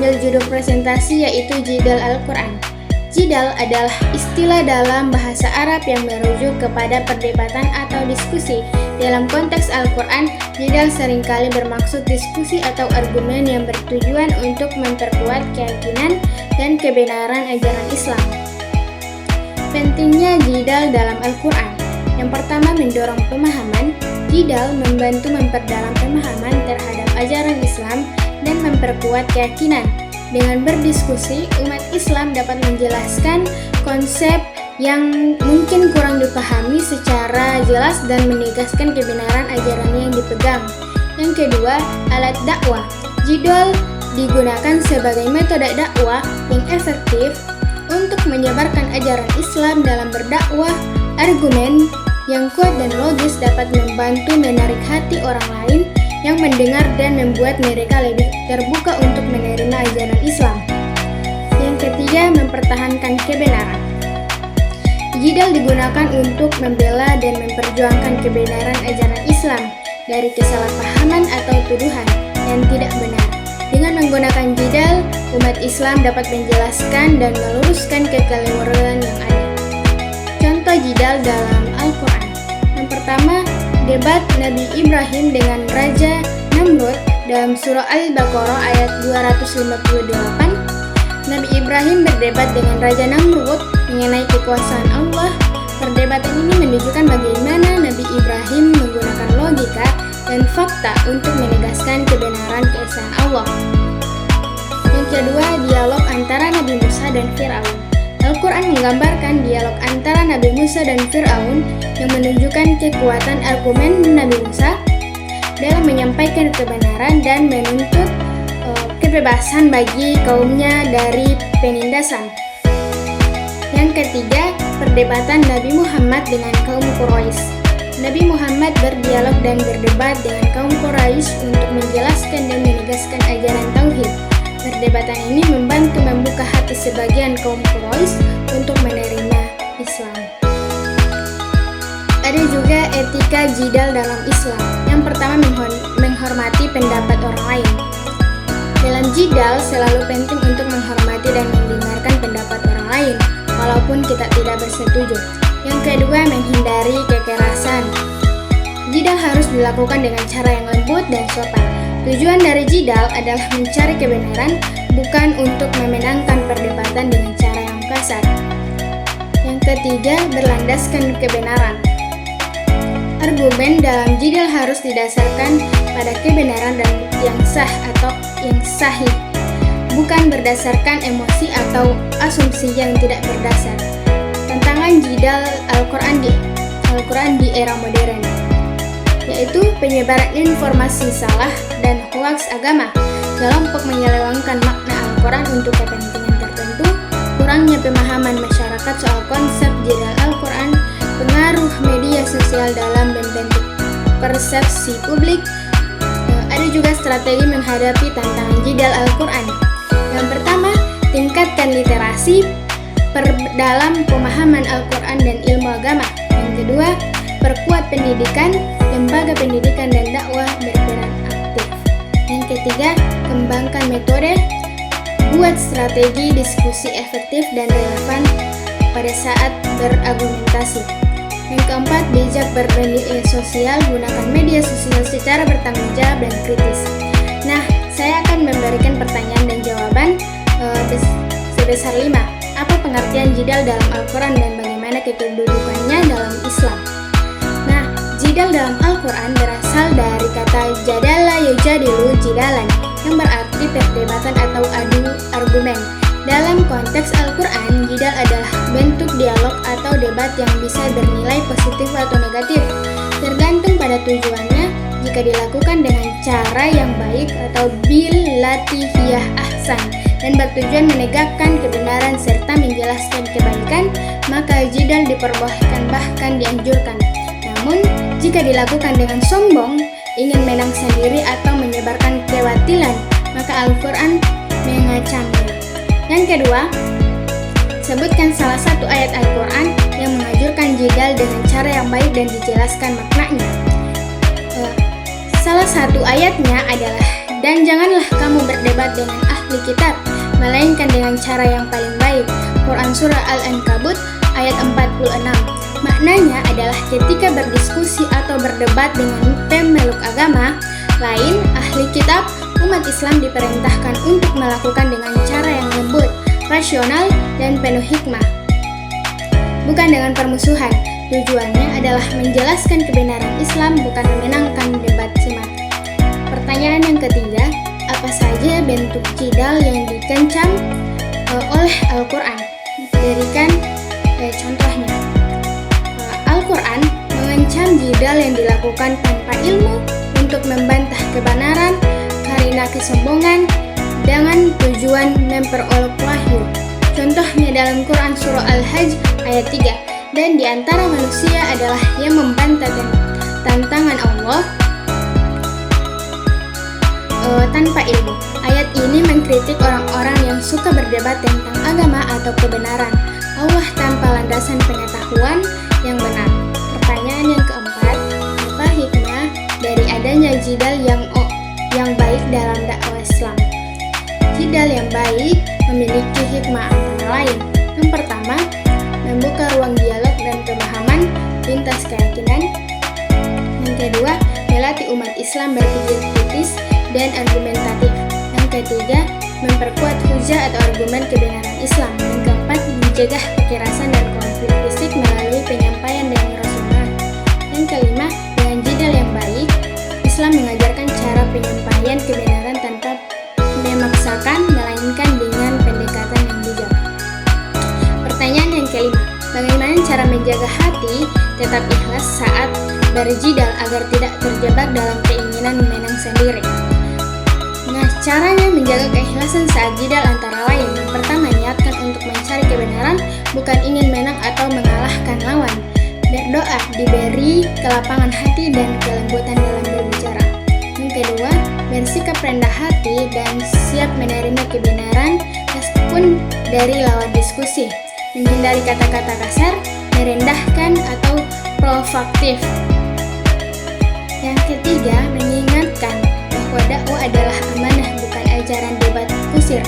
mengambil judul presentasi yaitu Jidal Al-Quran. Jidal adalah istilah dalam bahasa Arab yang merujuk kepada perdebatan atau diskusi. Dalam konteks Al-Quran, jidal seringkali bermaksud diskusi atau argumen yang bertujuan untuk memperkuat keyakinan dan kebenaran ajaran Islam. Pentingnya jidal dalam Al-Quran. Yang pertama, mendorong pemahaman. Jidal membantu memperdalam pemahaman terhadap ajaran Islam dan memperkuat keyakinan. Dengan berdiskusi, umat Islam dapat menjelaskan konsep yang mungkin kurang dipahami secara jelas dan menegaskan kebenaran ajarannya yang dipegang. Yang kedua, alat dakwah. Jidal digunakan sebagai metode dakwah yang efektif untuk menyebarkan ajaran Islam dalam berdakwah. Argumen yang kuat dan logis dapat membantu menarik hati orang lain yang mendengar dan membuat mereka lebih terbuka untuk menerima ajaran Islam. Yang ketiga, mempertahankan kebenaran. Jidal digunakan untuk membela dan memperjuangkan kebenaran ajaran Islam dari kesalahpahaman atau tuduhan yang tidak benar. Dengan menggunakan jidal, umat Islam dapat menjelaskan dan meluruskan kekeliruan yang ada. Contoh jidal dalam Al-Quran. Yang pertama, debat Nabi Ibrahim dengan Raja Namrud dalam surah Al-Baqarah ayat 258. Nabi Ibrahim berdebat dengan Raja Namrud mengenai kekuasaan Allah. Perdebatan ini menunjukkan bagaimana Nabi Ibrahim menggunakan logika dan fakta untuk menegaskan kebenaran keesaan Allah. Yang kedua, dialog antara Nabi Musa dan Fir'aun. Al-Quran menggambarkan dialog antara Nabi Musa dan Fir'aun yang menunjukkan kekuatan argumen Nabi Musa dalam menyampaikan kebenaran dan menuntut kebebasan bagi kaumnya dari penindasan. Yang ketiga, perdebatan Nabi Muhammad dengan kaum Quraisy. Nabi Muhammad berdialog dan berdebat dengan kaum Quraisy untuk menjelaskan dan menegaskan ajaran tauhid. Perdebatan ini membantu membuka hati sebagian kaum Quraisy untuk menerima Islam. Ada juga etika jidal dalam Islam. Yang pertama, menghormati pendapat orang lain. Dalam jidal selalu penting untuk menghormati dan mendengarkan pendapat orang lain, walaupun kita tidak bersetuju. Yang kedua, menghindari kekerasan. Jidal harus dilakukan dengan cara yang lembut dan sopan. Tujuan dari jidal adalah mencari kebenaran, bukan untuk memenangkan perdebatan dengan cara yang kasar. Yang ketiga, berlandaskan kebenaran. Argumen dalam jidal harus didasarkan pada kebenaran dan bukti yang sah atau yang sahih, bukan berdasarkan emosi atau asumsi yang tidak berdasar. Tantangan jidal Al-Quran di era modern, yaitu penyebaran informasi salah dan hoaks agama, kelompok menyelewengkan makna Al-Quran untuk kepentingan tertentu, kurangnya pemahaman masyarakat soal konsep jidal Al-Quran, pengaruh media sosial dalam membentuk persepsi publik. Ada juga strategi menghadapi tantangan jidal Al-Quran. Yang pertama, tingkatkan literasi dalam pemahaman Al-Quran dan ilmu agama. Yang kedua, perkuat pendidikan, lembaga pendidikan dan dakwah berperan aktif. Yang ketiga, kembangkan metode, buat strategi diskusi efektif dan relevan pada saat berargumentasi. Yang keempat, bijak bermedia sosial, gunakan media sosial secara bertanggung jawab dan kritis. Nah, saya akan memberikan pertanyaan dan jawaban sebesar 5. Apa pengertian jidal dalam Al-Quran dan bagaimana kedudukannya dalam Islam? Nah, jidal dalam Al-Quran berasal dari kata jadala yujadilu jidalan, yang berarti perdebatan atau adu argumen. Dalam konteks Al-Quran, jidal adalah bentuk dialog atau debat yang bisa bernilai positif atau negatif, tergantung pada tujuannya. Jika dilakukan dengan cara yang baik atau billati hiyah ahsan dan bertujuan menegakkan kebenaran serta menjelaskan kebaikan, maka jidal diperbolehkan bahkan dianjurkan. Namun, jika dilakukan dengan sombong, ingin menang sendiri atau menyebarkan kebatilan, maka Al-Quran mengecamnya. Yang kedua, sebutkan salah satu ayat Al-Quran yang menganjurkan jidal dengan cara yang baik dan dijelaskan maknanya. Salah satu ayatnya adalah, dan janganlah kamu berdebat dengan ahli ahli kitab, melainkan dengan cara yang paling baik. Quran Surah Al-Ankabut ayat 46. Maknanya adalah ketika berdiskusi atau berdebat dengan pemeluk agama lain, ahli kitab, umat Islam diperintahkan untuk melakukan dengan cara yang lembut, rasional, dan penuh hikmah. Bukan dengan permusuhan. Tujuannya adalah menjelaskan kebenaran Islam, bukan memenangkan debat semata. Pertanyaan yang ketiga, apa saja bentuk jidal yang dikencam oleh Al-Quran? Berikan contohnya. Al-Quran mengancam jidal yang dilakukan tanpa ilmu untuk membantah kebenaran karena kesombongan dengan tujuan memperolok wahyu. Contohnya dalam Quran Surah Al-Hajj ayat 3. Dan di antara manusia adalah yang membantah tantangan Allah tanpa ilmu. Ayat ini mengkritik orang-orang yang suka berdebat tentang agama atau kebenaran Allah tanpa landasan pengetahuan yang benar. Pertanyaan yang keempat, apa hikmah dari adanya jidal yang baik dalam dakwah Islam? Jidal yang baik memiliki hikmah antara lain. Yang pertama, membuka ruang dialog dan pemahaman lintas keyakinan. Yang kedua, melatih umat Islam berpikir kritis dan argumentatif. Yang ketiga, memperkuat hujah atau argumen kebenaran Islam. Yang keempat, mencegah kekerasan dan konflik fisik melalui penyampaian dengan Rasulullah. Yang kelima, dengan jidal yang baik, Islam mengajarkan cara penyampaian kebenaran tanpa memaksakan, melainkan dengan pendekatan yang bijak. Pertanyaan yang kelima, bagaimana cara menjaga hati tetap ikhlas saat berjidal agar tidak terjebak dalam keinginan menang sendiri? Nah, caranya menjaga keikhlasan saat jidal antara lain. Yang pertama, niatkan untuk mencari kebenaran, bukan ingin menang atau mengalahkan lawan. Berdoa, diberi kelapangan hati dan kelembutan dalam berbicara. Yang kedua, bersikap rendah hati dan siap menerima kebenaran meskipun dari lawan diskusi. Menghindari kata-kata kasar, merendahkan, atau provokatif. Yang ketiga, mengingatkan bahwa dakwah adalah amanah, bukan ajaran debat kusir.